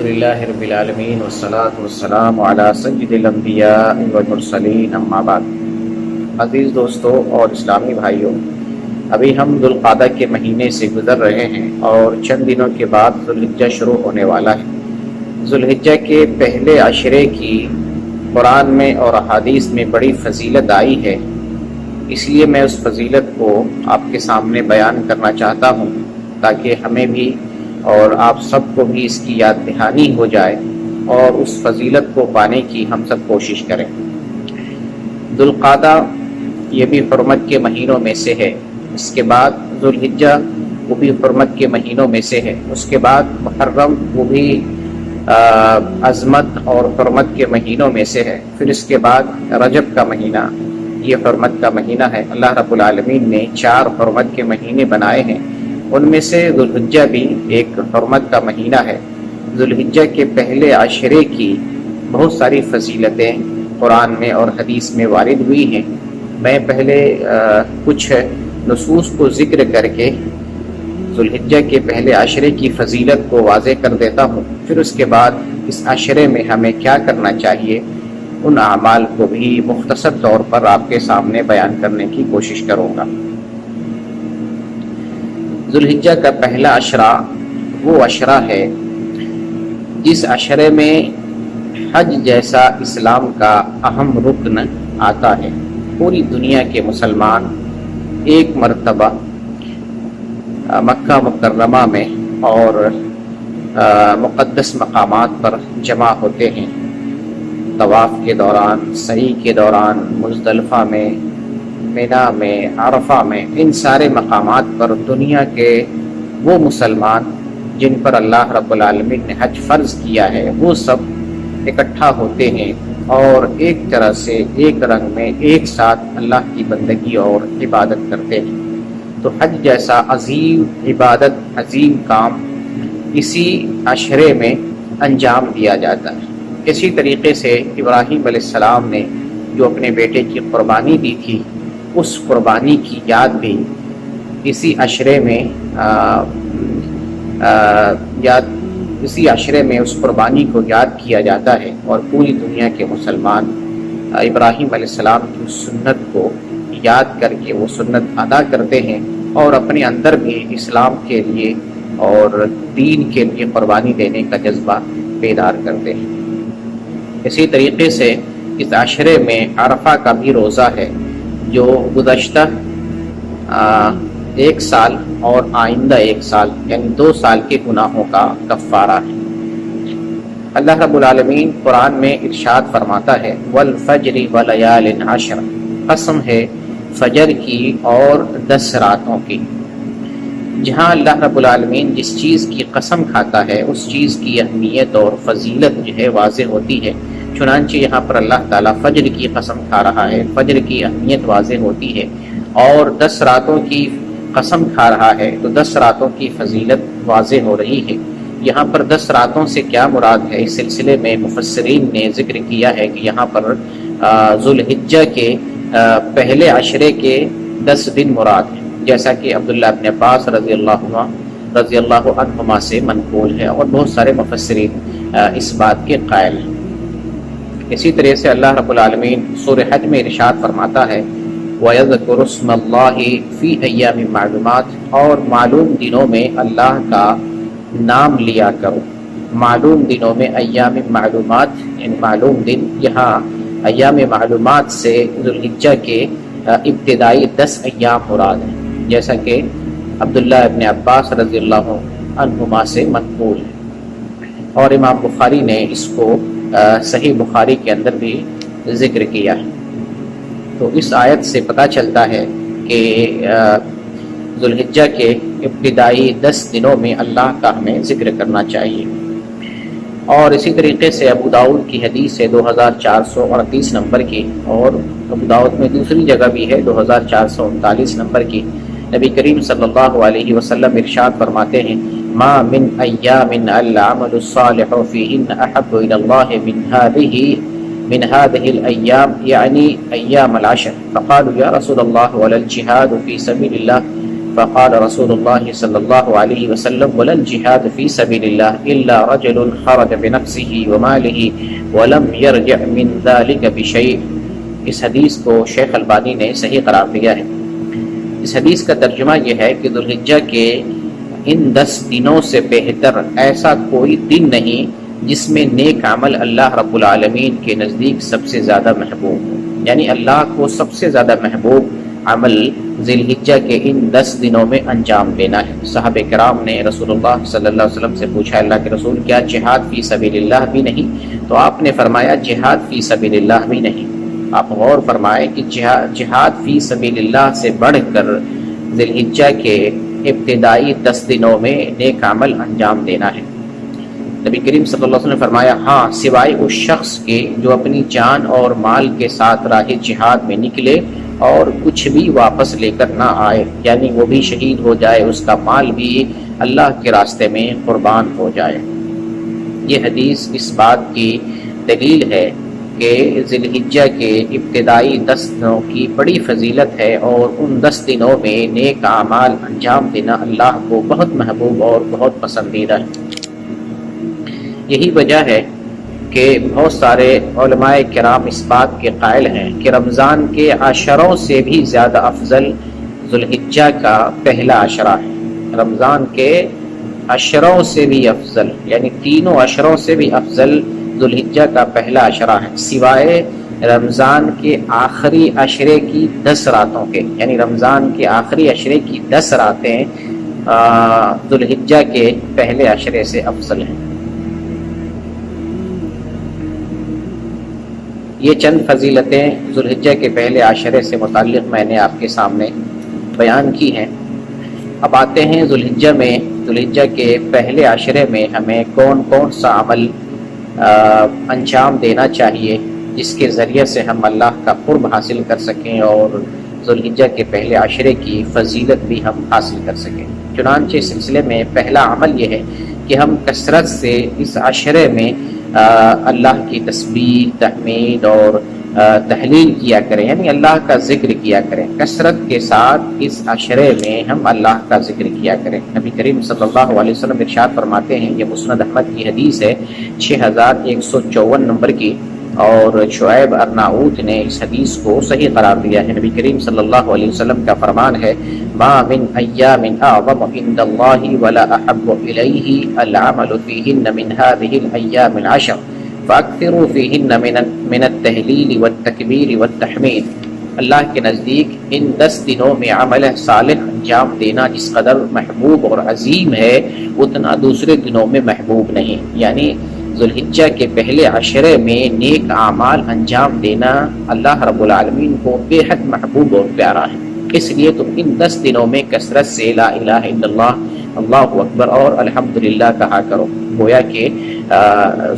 الحمدللہ رب العالمین والصلاة والسلام علی سید الانبیاء والمرسلین اما بعد۔ عزیز دوستو اور اسلامی بھائیوں، ابھی ہم ذوالقعدہ کے مہینے سے گزر رہے ہیں اور چند دنوں کے بعد ذوالحجہ شروع ہونے والا ہے۔ ذوالحجہ کے پہلے عشرے کی قرآن میں اور احادیث میں بڑی فضیلت آئی ہے، اس لیے میں اس فضیلت کو آپ کے سامنے بیان کرنا چاہتا ہوں تاکہ ہمیں بھی اور آپ سب کو بھی اس کی یاد دہانی ہو جائے اور اس فضیلت کو پانے کی ہم سب کوشش کریں۔ ذوالقعدہ یہ بھی حرمت کے مہینوں میں سے ہے، اس کے بعد ذوالحجہ وہ بھی حرمت کے مہینوں میں سے ہے، اس کے بعد محرم وہ بھی عظمت اور حرمت کے مہینوں میں سے ہے، پھر اس کے بعد رجب کا مہینہ یہ حرمت کا مہینہ ہے۔ اللہ رب العالمین نے 4 حرمت کے مہینے بنائے ہیں، ان میں سے ذوالحجہ بھی ایک حرمت کا مہینہ ہے۔ ذوالحجہ کے پہلے عشرے کی بہت ساری فضیلتیں قرآن میں اور حدیث میں وارد ہوئی ہیں۔ میں پہلے کچھ نصوص کو ذکر کر کے ذوالحجہ کے پہلے عشرے کی فضیلت کو واضح کر دیتا ہوں، پھر اس کے بعد اس عشرے میں ہمیں کیا کرنا چاہیے ان اعمال کو بھی مختصر طور پر آپ کے سامنے بیان کرنے کی کوشش کروں گا۔ ذوالحجہ کا پہلا عشرہ وہ عشرہ ہے جس عشرے میں حج جیسا اسلام کا اہم رکن آتا ہے۔ پوری دنیا کے مسلمان ایک مرتبہ مکہ مکرمہ میں اور مقدس مقامات پر جمع ہوتے ہیں۔ طواف کے دوران، سعی کے دوران، مزدلفہ میں، مینا میں، عرفہ میں، ان سارے مقامات پر دنیا کے وہ مسلمان جن پر اللہ رب العالمین نے حج فرض کیا ہے وہ سب اکٹھا ہوتے ہیں اور ایک طرح سے ایک رنگ میں ایک ساتھ اللہ کی بندگی اور عبادت کرتے ہیں۔ تو حج جیسا عظیم عبادت، عظیم کام اسی عشرے میں انجام دیا جاتا ہے۔ اسی طریقے سے ابراہیم علیہ السلام نے جو اپنے بیٹے کی قربانی دی تھی، اس قربانی کی یاد بھی اسی عشرے میں اسی عشرے میں اس قربانی کو یاد کیا جاتا ہے اور پوری دنیا کے مسلمان ابراہیم علیہ السلام کی سنت کو یاد کر کے وہ سنت ادا کرتے ہیں اور اپنے اندر بھی اسلام کے لیے اور دین کے لیے قربانی دینے کا جذبہ بیدار کرتے ہیں۔ اسی طریقے سے اس عشرے میں عرفہ کا بھی روزہ ہے جو گزشتہ 1 سال اور آئندہ 1 سال یعنی 2 سال کے گناہوں کا کفارہ ہے۔ اللہ رب العالمین قرآن میں ارشاد فرماتا ہے والفجر ولیال عشر، قسم ہے فجر کی اور 10 راتوں کی۔ جہاں اللہ رب العالمین جس چیز کی قسم کھاتا ہے اس چیز کی اہمیت اور فضیلت جو ہے واضح ہوتی ہے، چنانچہ یہاں پر اللہ تعالیٰ فجر کی قسم کھا رہا ہے، فجر کی اہمیت واضح ہوتی ہے، اور 10 راتوں کی قسم کھا رہا ہے تو 10 راتوں کی فضیلت واضح ہو رہی ہے۔ یہاں پر 10 راتوں سے کیا مراد ہے، اس سلسلے میں مفسرین نے ذکر کیا ہے کہ یہاں پر ذوالحجہ کے پہلے عشرے کے 10 دن مراد ہیں، جیسا کہ عبداللہ ابن عباس رضی اللہ عنہما سے منقول ہے اور بہت سارے مفسرین اس بات کے قائل ہیں۔ اسی طرح سے اللہ رب العالمین سورہ حج میں ارشاد فرماتا ہے وَيَذْكُرُ اسْمَ اللَّهِ فِي أَيَّامٍ مَّعْلُومَاتٍ، اور معلوم دنوں میں اللہ کا نام لیا کرو۔ معلوم دنوں میں ایام معلومات یعنی معلوم دن، یہاں ایام معلومات سے ذوالحجہ کے ابتدائی 10 ایام مراد ہیں، جیسا کہ عبداللہ ابن عباس رضی اللہ عنہما سے منقول ہے، اور امام بخاری نے اس کو صحیح بخاری کے اندر بھی ذکر کیا ہے۔ تو اس آیت سے پتہ چلتا ہے کہ ذوالحجہ کے ابتدائی 10 دنوں میں اللہ کا ہمیں ذکر کرنا چاہیے۔ اور اسی طریقے سے ابو داؤد کی حدیث ہے 2438 نمبر کی، اور ابو داؤد میں دوسری جگہ بھی ہے 2439 نمبر کی۔ نبی کریم صلی اللہ علیہ وسلم ارشاد فرماتے ہیں ما من ایام العمل الصالح فیہن احب الی اللہ من هذه الایام یعنی ایام العشر، فقالوا یا رسول اللہ ولا الجہاد فی سبیل اللہ فقال رسول الله صلی اللہ علیہ وسلم ولا الجهاد في سبيل الله إلا رجل خرج بنفسه وماله ولم يرجع من ذلك بشيء۔ اس حدیث کو شیخ البانی نے صحیح قرار دیا ہے۔ اس حدیث کا ترجمہ یہ ہے کہ ذو الحجہ کے ان 10 دنوں سے بہتر ایسا کوئی دن نہیں جس میں نیک عمل اللہ رب العالمین کے نزدیک سب سے زیادہ محبوب ہو، یعنی اللہ کو سب سے زیادہ محبوب عمل ذی الحجہ کے ان 10 دنوں میں انجام دینا ہے۔ صحابہ کرام نے رسول اللہ صلی اللہ علیہ وسلم سے پوچھا، اللہ کے رسول کیا جہاد فی سبیل اللہ بھی نہیں؟ تو آپ نے فرمایا جہاد فی سبیل اللہ بھی نہیں۔ آپ غور فرمائیں کہ جہاد فی سبیل اللہ سے بڑھ کر ذی الحجہ کے ابتدائی 10 دنوں میں نیک عمل انجام دینا ہے۔ نبی کریم صلی اللہ علیہ وسلم نے فرمایا ہاں سوائے اس شخص کے جو اپنی جان اور مال کے ساتھ راہ جہاد میں نکلے اور کچھ بھی واپس لے کر نہ آئے، یعنی وہ بھی شہید ہو جائے، اس کا مال بھی اللہ کے راستے میں قربان ہو جائے۔ یہ حدیث اس بات کی دلیل ہے کہ ذی الحجہ کے ابتدائی 10 دنوں کی بڑی فضیلت ہے اور ان 10 دنوں میں نیک اعمال انجام دینا اللہ کو بہت محبوب اور بہت پسندیدہ ہے۔ یہی وجہ ہے کہ بہت سارے علماء کرام اس بات کے قائل ہیں کہ رمضان کے عشروں سے بھی زیادہ افضل ذو الحجہ کا پہلا عشرہ ہے۔ رمضان کے عشروں سے بھی افضل، یعنی تینوں عشروں سے بھی افضل ذو الحجہ کا پہلا عشرہ ہے، سوائے رمضان کے آخری عشرے کی 10 راتوں کے، یعنی رمضان کے آخری عشرے کی 10 راتیں ذو الحجہ کے پہلے عشرے سے افضل ہیں۔ یہ چند فضیلتیں ذو الحجہ کے پہلے عشرے سے متعلق میں نے آپ کے سامنے بیان کی ہیں۔ اب آتے ہیں ذو الحجہ کے پہلے عشرے میں ہمیں کون کون سا عمل انجام دینا چاہیے جس کے ذریعے سے ہم اللہ کا قرب حاصل کر سکیں اور ذو الحجہ کے پہلے عشرے کی فضیلت بھی ہم حاصل کر سکیں۔ چنانچہ اس سلسلے میں پہلا عمل یہ ہے کہ ہم کثرت سے اس عشرے میں اللہ کی تسبیح، تحمید اور تحلیل کیا کریں، یعنی اللہ کا ذکر کیا کریں۔ کثرت کے ساتھ اس عشرے میں ہم اللہ کا ذکر کیا کریں۔ نبی کریم صلی اللہ علیہ وسلم ارشاد فرماتے ہیں، یہ مسند احمد کی حدیث ہے 6154 نمبر کی، اور شعیب ارناؤت نے اس حدیث کو صحیح قرار دیا ہے۔ نبی کریم صلی اللہ علیہ وسلم کا فرمان ہے، ما من ایام اعظم عند اللہ ولا احب الیہ العمل فیہن من هذه الایام العشر فاکثروا فیہن من التہلیل والتکبیر والتحمید۔ اللہ کے نزدیک ان 10 دنوں میں عمل صالح انجام دینا جس قدر محبوب اور عظیم ہے اتنا دوسرے دنوں میں محبوب نہیں، یعنی ذو الحجہ کے پہلے عشرے میں نیک اعمال انجام دینا اللہ رب العالمین کو بے حد محبوب اور پیارا ہے۔ اس لیے تم ان 10 دنوں میں کثرت سے لا الہ الا اللہ، اللہ اکبر اور الحمدللہ کہا کرو۔ گویا کہ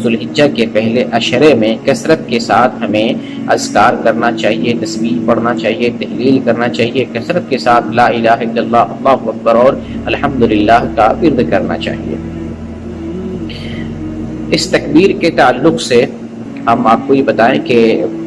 ذو الحجہ کے پہلے عشرے میں کثرت کے ساتھ ہمیں اذکار کرنا چاہیے، تسبیح پڑھنا چاہیے، تحلیل کرنا چاہیے، کثرت کے ساتھ لا الہ الا اللہ، اللہ اکبر اور الحمدللہ کا ورد کرنا چاہیے۔ اس تکبیر کے تعلق سے ہم آپ کو یہ بتائیں کہ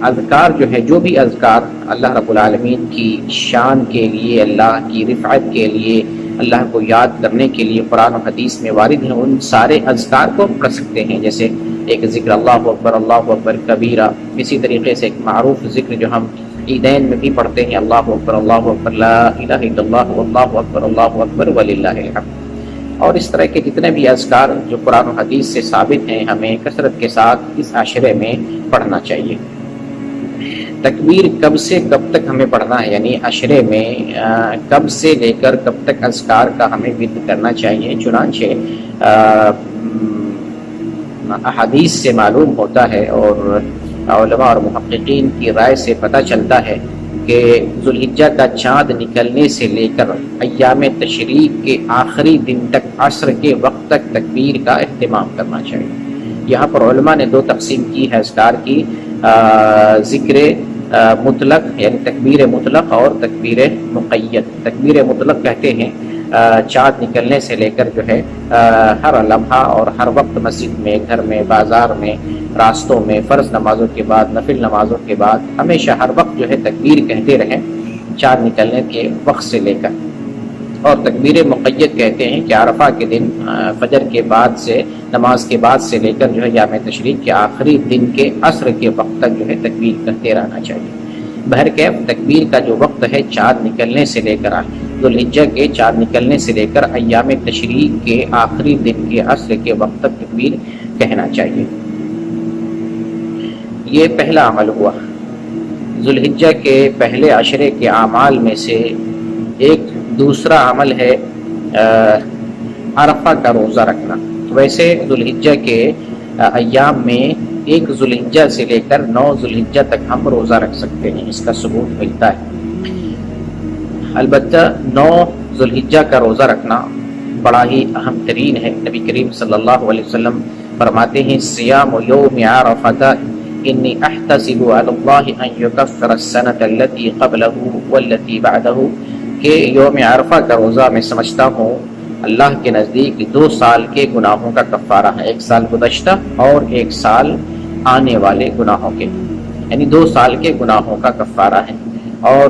اذکار جو ہے، جو بھی اذکار اللہ رب العالمین کی شان کے لیے، اللہ کی رفعت کے لیے، اللہ کو یاد کرنے کے لیے قرآن و حدیث میں وارد ہیں، ان سارے اذکار کو پڑھ سکتے ہیں۔ جیسے ایک ذکر اللہ اکبر کبیرہ، اسی طریقے سے ایک معروف ذکر جو ہم عیدین میں بھی پڑھتے ہیں، اللہ اکبر لا الہ الا اللہ اللہ اکبر وللہ الحمد۔ اور اس طرح کے جتنے بھی اذکار جو قرآن و حدیث سے ثابت ہیں ہمیں کثرت کے ساتھ اس عشرے میں پڑھنا چاہیے۔ تکبیر کب سے کب تک ہمیں پڑھنا ہے، یعنی عشرے میں کب سے لے کر کب تک اذکار کا ہمیں ورد کرنا چاہیے؟ چنانچہ احادیث سے معلوم ہوتا ہے اور علماء اور محققین کی رائے سے پتہ چلتا ہے کہ ذو الحجہ کا چاند نکلنے سے لے کر ایام تشریق کے آخری دن تک عصر کے وقت تک تکبیر کا اہتمام کرنا چاہیے۔ یہاں پر علماء نے 2 تقسیم کی ہے اذکار کی، ذکر مطلق یعنی تکبیر مطلق اور تکبیر مقید۔ تکبیر مطلق کہتے ہیں چاند نکلنے سے لے کر جو ہے ہر لمحہ اور ہر وقت مسجد میں، گھر میں، بازار میں، راستوں میں، فرض نمازوں کے بعد، نفل نمازوں کے بعد ہمیشہ ہر وقت جو ہے تکبیر کہتے رہیں چاند نکلنے کے وقت سے لے کر۔ اور تکبیر مقید کہتے ہیں کہ عرفہ کے دن فجر کے بعد سے، نماز کے بعد سے لے کر جو ہے یوم تشریق کے آخری دن کے عصر کے وقت تک جو ہے تکبیر کرتے رہنا چاہیے۔ بہرکیف تکبیر کا جو وقت ہے چاند نکلنے سے لے کر ذوالحجہ کے چاند نکلنے سے لے کر ایام تشریق کے آخری دن کے عصر کے وقت تک تکبیر کہنا چاہیے۔ یہ پہلا عمل ہوا۔ ذوالحجہ کے پہلے عشرے کے اعمال میں سے ایک دوسرا عمل ہے عرفہ کا روزہ رکھنا۔ ویسے ذوالحجہ کے ایام میں 1 ذوالحجہ سے لے کر 9 ذوالحجہ تک ہم روزہ رکھ سکتے ہیں، اس کا ثبوت ملتا ہے۔ البتہ 9 ذوالحجہ کا روزہ رکھنا بڑا ہی اہم ترین ہے۔ نبی کریم صلی اللہ علیہ وسلم فرماتے ہیں صیام یوم عرفۃ انی احتسب علی اللہ ان یکفر السنۃ التي قبلہ والتي بعدہ، کہ یوم عرفہ کا روزہ میں سمجھتا ہوں اللہ کے نزدیک 2 سال کے گناہوں کا کفارہ ہے، 1 سال گزشتہ اور 1 سال آنے والے گناہوں کے، یعنی 2 سال کے گناہوں کا کفارہ ہے۔ اور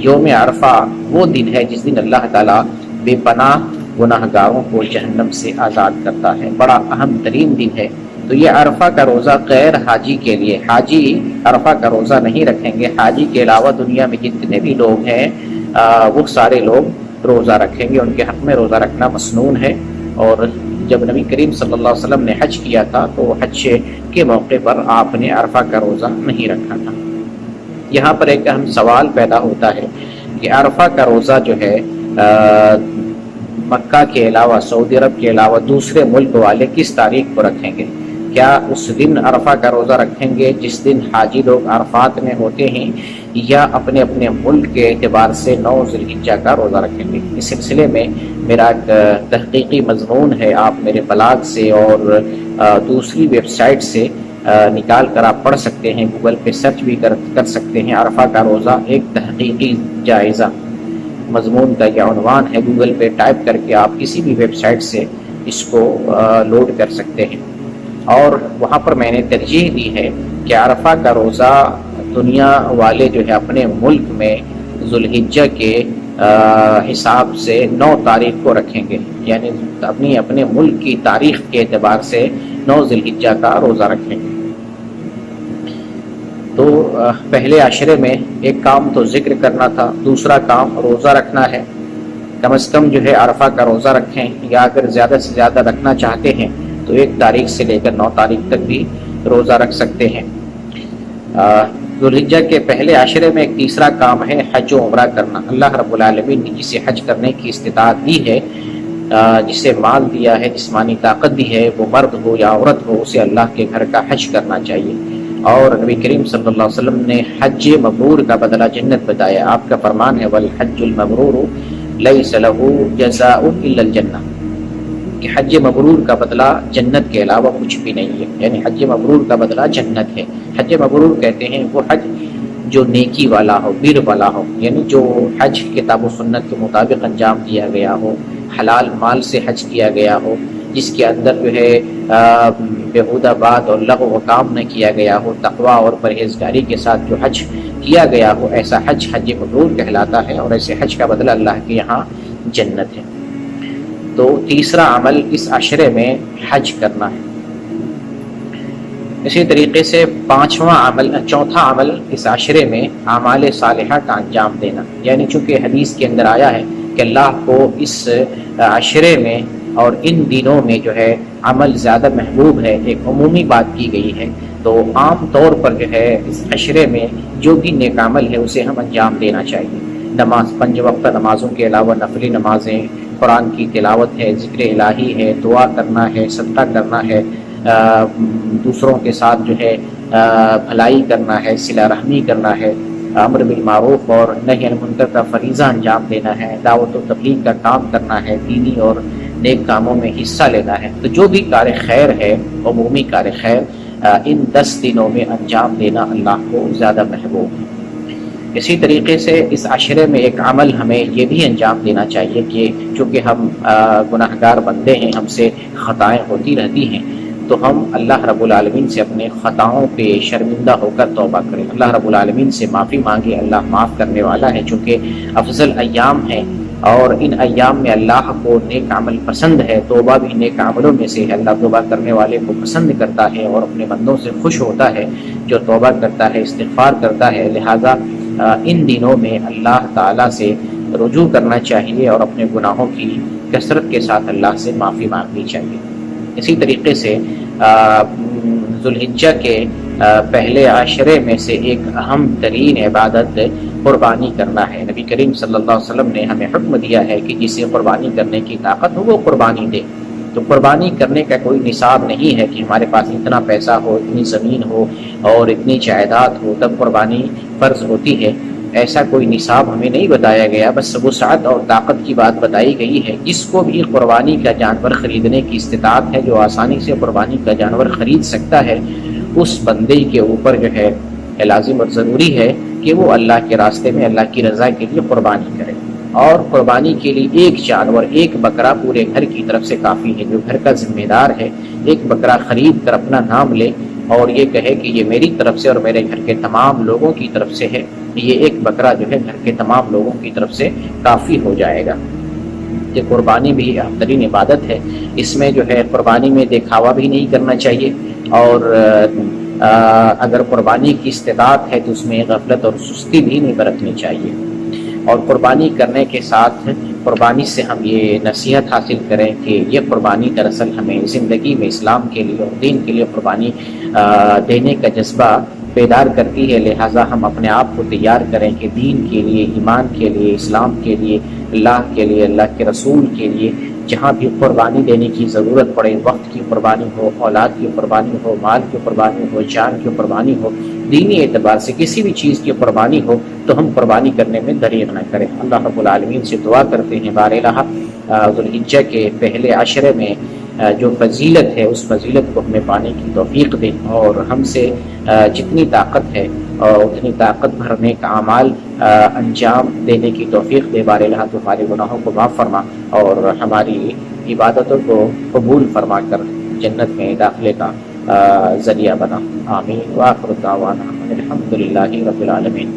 یوم عرفہ وہ دن ہے جس دن اللہ تعالیٰ بے پناہ گناہ گاروں کو جہنم سے آزاد کرتا ہے، بڑا اہم ترین دن ہے۔ تو یہ عرفہ کا روزہ غیر حاجی کے لیے، حاجی عرفہ کا روزہ نہیں رکھیں گے، حاجی کے علاوہ دنیا میں جتنے بھی لوگ ہیں وہ سارے لوگ روزہ رکھیں گے، ان کے حق میں روزہ رکھنا مسنون ہے۔ اور جب نبی کریم صلی اللہ علیہ وسلم نے حج کیا تھا تو حج کے موقع پر آپ نے عرفہ کا روزہ نہیں رکھا تھا۔ یہاں پر ایک اہم سوال پیدا ہوتا ہے کہ عرفہ کا روزہ جو ہے مکہ کے علاوہ، سعودی عرب کے علاوہ دوسرے ملک والے کس تاریخ کو رکھیں گے؟ کیا اس دن عرفہ کا روزہ رکھیں گے جس دن حاجی لوگ عرفات میں ہوتے ہیں، یا اپنے اپنے ملک کے اعتبار سے 9 ذوالحجہ کا روزہ رکھیں گے؟ اس سلسلے میں میرا ایک تحقیقی مضمون ہے، آپ میرے بلاگ سے اور دوسری ویب سائٹ سے نکال کر آپ پڑھ سکتے ہیں، گوگل پہ سرچ بھی کر سکتے ہیں۔ عرفہ کا روزہ ایک تحقیقی جائزہ مضمون کا یہ عنوان ہے، گوگل پہ ٹائپ کر کے آپ کسی بھی ویب سائٹ سے اس کو لوڈ کر سکتے ہیں۔ اور وہاں پر میں نے ترجیح دی ہے کہ عرفہ کا روزہ دنیا والے جو ہے اپنے ملک میں ذوالحجہ کے حساب سے 9 تاریخ کو رکھیں گے، یعنی اپنے ملک کی تاریخ کے اعتبار سے 9 ذوالحجہ کا روزہ رکھیں گے۔ تو پہلے عشرے میں ایک کام تو ذکر کرنا تھا، دوسرا کام روزہ رکھنا ہے۔ کم از کم جو ہے عرفہ کا روزہ رکھیں، یا اگر زیادہ سے زیادہ رکھنا چاہتے ہیں تو 1 تاریخ سے لے کر 9 تاریخ تک بھی روزہ رکھ سکتے ہیں۔ ذوالحجہ کے پہلے عشرے میں ایک تیسرا کام ہے حج و عمرہ کرنا۔ اللہ رب العالمین نے جسے حج کرنے کی استطاعت دی ہے، جسے مال دیا ہے، جسمانی طاقت دی ہے، وہ مرد ہو یا عورت ہو، اسے اللہ کے گھر کا حج کرنا چاہیے۔ اور نبی کریم صلی اللہ علیہ وسلم نے حج مبرور کا بدلہ جنت بتایا۔ آپ کا فرمان ہے والحج المبرور لیس له جزاء الا الجنہ، کہ حج مبرور کا بدلہ جنت کے علاوہ کچھ بھی نہیں ہے، یعنی حج مبرور کا بدلہ جنت ہے۔ حج مبرور کہتے ہیں وہ حج جو نیکی والا ہو، بر والا ہو، یعنی جو حج کتاب و سنت کے مطابق انجام دیا گیا ہو، حلال مال سے حج کیا گیا ہو، جس کے اندر جو ہے بیہودہ بات اور لغو و کام نہ کیا گیا ہو، تقوی اور پرہیزگاری کے ساتھ جو حج کیا گیا ہو، ایسا حج حج مبرور کہلاتا ہے، اور ایسے حج کا بدلہ اللہ کے یہاں جنت ہے۔ تو تیسرا عمل اس عشرے میں حج کرنا ہے۔ اسی طریقے سے چوتھا عمل اس عشرے میں اعمال صالحہ کا انجام دینا، یعنی چونکہ حدیث کے اندر آیا ہے کہ اللہ کو اس عشرے میں اور ان دنوں میں جو ہے عمل زیادہ محبوب ہے، ایک عمومی بات کی گئی ہے۔ تو عام طور پر جو ہے اس عشرے میں جو بھی نیک عمل ہے اسے ہم انجام دینا چاہیے۔ نماز، 5 وقت نمازوں کے علاوہ نفلی نمازیں، قرآن کی تلاوت ہے، ذکر الہی ہے، دعا کرنا ہے، صدقہ کرنا ہے، دوسروں کے ساتھ جو ہے بھلائی کرنا ہے، صلہ رحمی کرنا ہے، امر بالمعروف اور نہی عن المنکر کا فریضہ انجام دینا ہے، دعوت و تبلیغ کا کام کرنا ہے، دینی اور نیک کاموں میں حصہ لینا ہے۔ تو جو بھی کار خیر ہے، عمومی کار خیر، ان 10 دنوں میں انجام دینا اللہ کو زیادہ محبوب ہے۔ اسی طریقے سے اس عشرے میں ایک عمل ہمیں یہ بھی انجام دینا چاہیے کہ چونکہ ہم گناہ گار بندے ہیں، ہم سے خطائیں ہوتی رہتی ہیں، تو ہم اللہ رب العالمین سے اپنے خطاؤں پہ شرمندہ ہو کر توبہ کریں، اللہ رب العالمین سے معافی مانگے۔ اللہ معاف کرنے والا ہے، چونکہ افضل ایام ہیں اور ان ایام میں اللہ کو نیک عمل پسند ہے، توبہ بھی نیک عملوں میں سے ہے، اللہ توبہ کرنے والے کو پسند کرتا ہے اور اپنے بندوں سے خوش ہوتا ہے جو توبہ کرتا ہے، استغفار کرتا ہے۔ لہٰذا ان دنوں میں اللہ تعالیٰ سے رجوع کرنا چاہیے اور اپنے گناہوں کی کثرت کے ساتھ اللہ سے معافی مانگنی چاہیے۔ اسی طریقے سے ذوالحجہ کے پہلے عشرے میں سے ایک اہم ترین عبادت قربانی کرنا ہے۔ نبی کریم صلی اللہ علیہ وسلم نے ہمیں حکم دیا ہے کہ جسے قربانی کرنے کی طاقت ہو وہ قربانی دے۔ تو قربانی کرنے کا کوئی نصاب نہیں ہے کہ ہمارے پاس اتنا پیسہ ہو، اتنی زمین ہو اور اتنی جائیداد ہو تب قربانی فرض ہوتی ہے، ایسا کوئی نصاب ہمیں نہیں بتایا گیا، بس وسعت اور طاقت کی بات بتائی گئی ہے۔ جس کو بھی قربانی کا جانور خریدنے کی استطاعت ہے، جو آسانی سے قربانی کا جانور خرید سکتا ہے، اس بندے کے اوپر جو ہے لازم اور ضروری ہے کہ وہ اللہ کے راستے میں اللہ کی رضا کے لیے قربانی کرے۔ اور قربانی کے لیے ایک جانور، ایک بکرا پورے گھر کی طرف سے کافی ہے۔ جو گھر کا ذمہ دار ہے ایک بکرا خرید کر اپنا نام لے اور یہ کہے کہ یہ میری طرف سے اور میرے گھر کے تمام لوگوں کی طرف سے ہے، یہ ایک بکرا جو ہے گھر کے تمام لوگوں کی طرف سے کافی ہو جائے گا۔ یہ قربانی بھی اہم ترین عبادت ہے، اس میں جو ہے قربانی میں دکھاوا بھی نہیں کرنا چاہیے، اور اگر قربانی کی استطاعت ہے تو اس میں غفلت اور سستی بھی نہیں برتنی چاہیے۔ اور قربانی کرنے کے ساتھ قربانی سے ہم یہ نصیحت حاصل کریں کہ یہ قربانی دراصل ہمیں زندگی میں اسلام کے لیے اور دین کے لیے قربانی دینے کا جذبہ بیدار کرتی ہے۔ لہٰذا ہم اپنے آپ کو تیار کریں کہ دین کے لیے، ایمان کے لیے، اسلام کے لیے، اللہ کے لیے، اللہ کے رسول کے لیے جہاں بھی قربانی دینے کی ضرورت پڑے، وقت کی قربانی ہو، اولاد کی قربانی ہو، مال کی قربانی ہو، جان کی قربانی ہو، دینی اعتبار سے کسی بھی چیز کی قربانی ہو تو ہم قربانی کرنے میں دریغ نہ کریں۔ اللہ رب العالمین سے دعا کرتے ہیں بار الہ ذوالحجہ کے پہلے عشرے میں جو فضیلت ہے اس فضیلت کو ہمیں پانے کی توفیق دے، اور ہم سے جتنی طاقت ہے اتنی طاقت بھرنے کا اعمال انجام دینے کی توفیق دے۔ بار الہ تو ہمارے گناہوں کو معاف فرما اور ہماری عبادتوں کو قبول فرما کر جنت میں داخلے کا ذریعہ بنا۔ آمین۔ وآخر دعوانا الحمد للہ رب العالمین۔